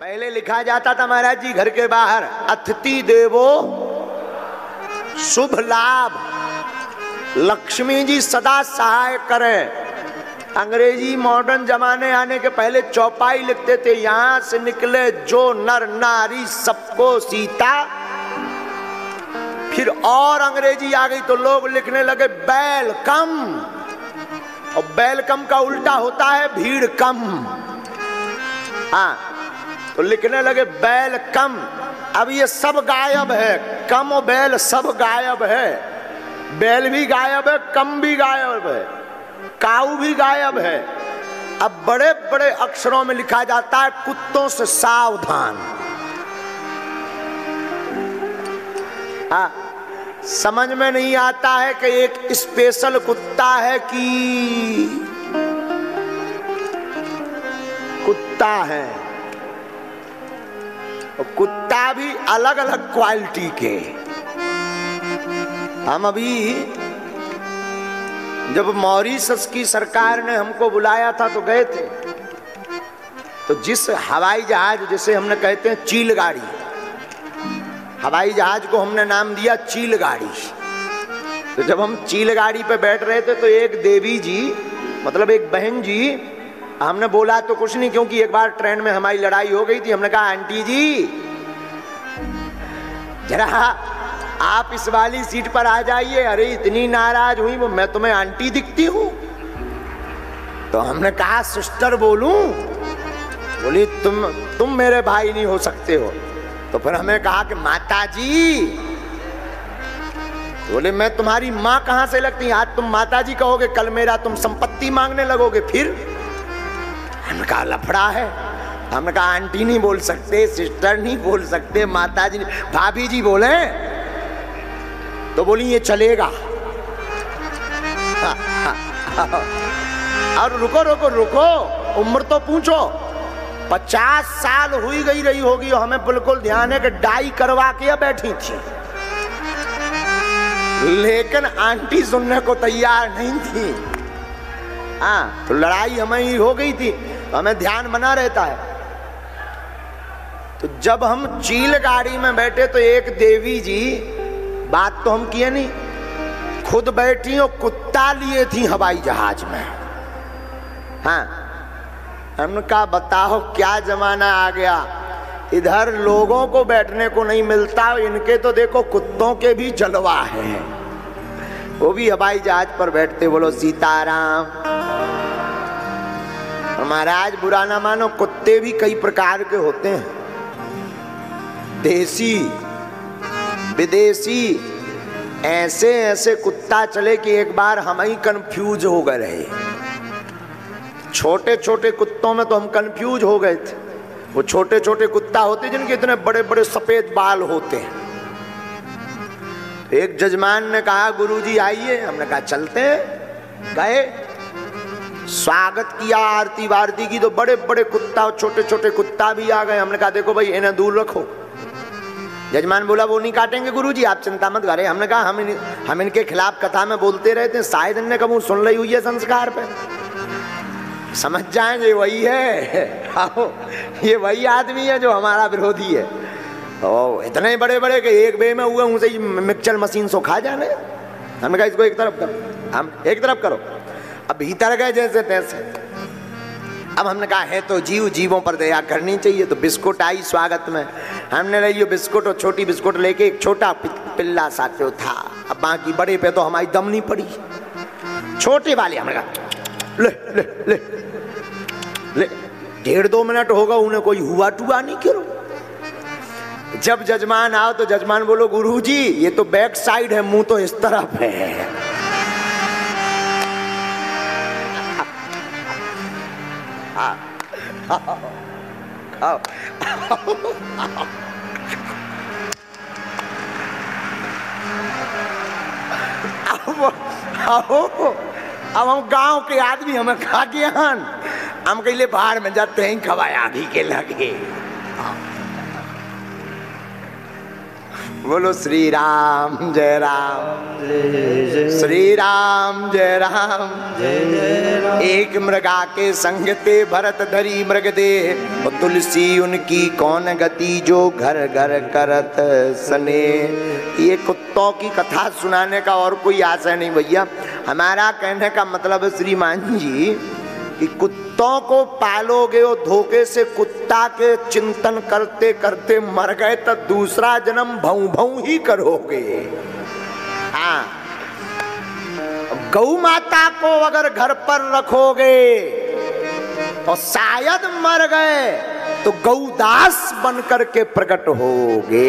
पहले लिखा जाता था महाराज जी घर के बाहर, अतिथि देवो शुभ लाभ, लक्ष्मी जी सदा सहाय करे। अंग्रेजी मॉडर्न जमाने आने के पहले चौपाई लिखते थे, यहां से निकले जो नर नारी सबको सीता। फिर और अंग्रेजी आ गई तो लोग लिखने लगे वेलकम, और वेलकम का उल्टा होता है भीड़ कम। हाँ, तो लिखने लगे बैल कम। अब ये सब गायब है, कम और बैल सब गायब है। बैल भी गायब है, कम भी गायब है, काऊ भी गायब है। अब बड़े बड़े अक्षरों में लिखा जाता है कुत्तों से सावधान। हाँ, समझ में नहीं आता है कि एक स्पेशल कुत्ता है कि कुत्ता है, और कुत्ता भी अलग अलग क्वालिटी के। हम अभी जब मॉरिशस की सरकार ने हमको बुलाया था तो गए थे, तो जिस हवाई जहाज जिसे हमने कहते हैं चील गाड़ी, हवाई जहाज को हमने नाम दिया चील गाड़ी। तो जब हम चील गाड़ी पे बैठ रहे थे तो एक देवी जी, मतलब एक बहन जी, हमने बोला तो कुछ नहीं, क्योंकि एक बार ट्रेन में हमारी लड़ाई हो गई थी। हमने कहा आंटी जी जरा आप इस वाली सीट पर आ जाइए। अरे इतनी नाराज हुई वो, मैं तुम्हें आंटी दिखती हूं? तो हमने कहा सिस्टर बोलूं? बोली तुम मेरे भाई नहीं हो सकते हो। तो फिर हमें कहा कि माता जी। बोले मैं तुम्हारी माँ कहां से लगती? आज तुम माता जी कहोगे, कल मेरा तुम संपत्ति मांगने लगोगे। फिर हमने कहा लफड़ा है। हमने कहा आंटी नहीं बोल सकते, सिस्टर नहीं बोल सकते, माता जी नहीं, भाभी जी बोले। तो बोली ये चलेगा। और रुको रुको रुको, उम्र तो पूछो। 50 साल हुई गई रही होगी, और हमें बिल्कुल ध्यान है कि डाई करवा के बैठी थी, लेकिन आंटी सुनने को तैयार नहीं थी। हाँ, तो लड़ाई हमें ही हो गई थी, तो हमें ध्यान बना रहता है। तो जब हम चील गाड़ी में बैठे तो एक देवी जी, बात तो हम किए नहीं, खुद बैठी और कुत्ता लिए थी हवाई जहाज में। हाँ, हमने कहा बताओ क्या जमाना आ गया, इधर लोगों को बैठने को नहीं मिलता, इनके तो देखो कुत्तों के भी जलवा है, वो भी हवाई जहाज पर बैठते। बोलो सीताराम। महाराज बुरा ना मानो, कुत्ते भी कई प्रकार के होते हैं, देसी विदेशी। ऐसे ऐसे कुत्ता चले कि एक बार हम ही कंफ्यूज हो गए रहे। छोटे छोटे कुत्तों में तो हम कंफ्यूज हो गए थे। वो छोटे छोटे कुत्ता होते जिनके इतने बड़े बड़े सफेद बाल होते हैं। एक जजमान ने कहा गुरुजी आइए। हमने कहा चलते हैं। गए, स्वागत किया, आरती वारती की, तो बड़े बड़े कुत्ता और छोटे छोटे कुत्ता भी आ गए। हमने कहा देखो भाई इन्हें दूर रखो। जजमान बोला वो नहीं काटेंगे गुरुजी, आप चिंता मत करें। हमने कहा हम इनके खिलाफ कथा में बोलते रहते हैं, शायद इनने कभी सुन रही हुई है संस्कार पे, समझ जाएंगे वही है। ये वही आदमी है जो हमारा विरोधी है। तो इतने बड़े बड़े के एक बे में हुए उनसे मिक्सचर मशीन सो खा जाने। हमने कहा इसको एक तरफ करो, हम एक तरफ करो। अब भीतर गए जैसे तैसे। अब हमने कहा है तो जीव, जीवों पर दया करनी चाहिए। तो बिस्कुट आई स्वागत में, हमने लियो बिस्कुट, और छोटी बिस्कुट लेके एक छोटा पिल्ला सा जो था। अब बाकी बड़े पे तो हमारी दम नहीं पड़ी। छोटे वाले हमने कहा ले ले ले ले, 1.5-2 मिनट होगा, उन्हें कोई हुआ टुआ नहीं करो। जब जजमान आओ तो जजमान बोलो गुरुजी ये तो बैक साइड है, मुंह तो इस तरफ है। अब हम गांव के आदमी, हमें खा के हम कहले बाहर में जाते हैं खवाया आगे के लगे। बोलो श्री राम जय राम, श्री राम जय राम। एक मृगा के संग ते भरत धरी मृग दे, और तुलसी उनकी कौन गति जो घर घर करत सने। ये कुत्तों की कथा सुनाने का और कोई आशय नहीं भैया। हमारा कहने का मतलब है श्रीमान जी कि कुत्तों को पालोगे और धोखे से कुत्ता के चिंतन करते करते मर गए तो दूसरा जन्म भौं भौं ही करोगे। हाँ, गौ माता को अगर घर पर रखोगे तो शायद मर गए तो गौदास बनकर के प्रकट होगे।